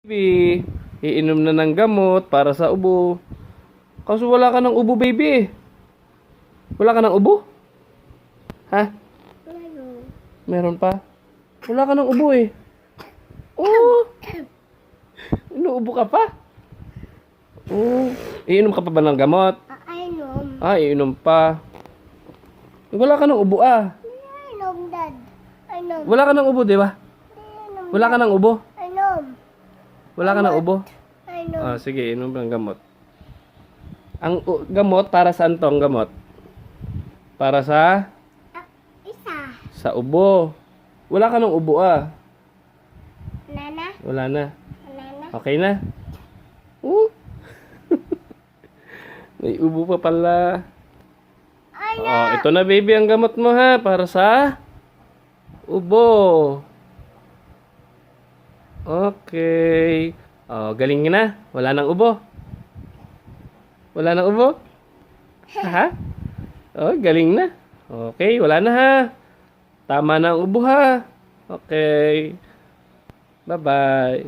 Baby, iinom na ng gamot para sa ubo. Kaso wala ka ng ubo, baby. Wala ka ng ubo? Ha? Meron pa? Wala ka ng ubo eh. Oh! Inuubo ka pa? Oh. Iinom ka pa ba ng gamot? Inom. Iinom pa. Wala ka ng ubo Inom, Dad. Inom. Wala ka ng ubo, di ba? Inom. Wala ka ng ubo? Inom. Wala ka ng ubo? Inom. Sige, inom ng gamot. Ang gamot, para saan to ang gamot? Para sa? Isa. Sa ubo. Wala ka ng ubo Nana. Wala na. Nana. Okay na? May ubo pa pala. Ito na baby ang gamot mo para sa ubo. Okay. Galing na. Wala nang ubo. Wala nang ubo? Ha? Galing na. Okay, wala na Tama na ang ubo Okay. Bye-bye.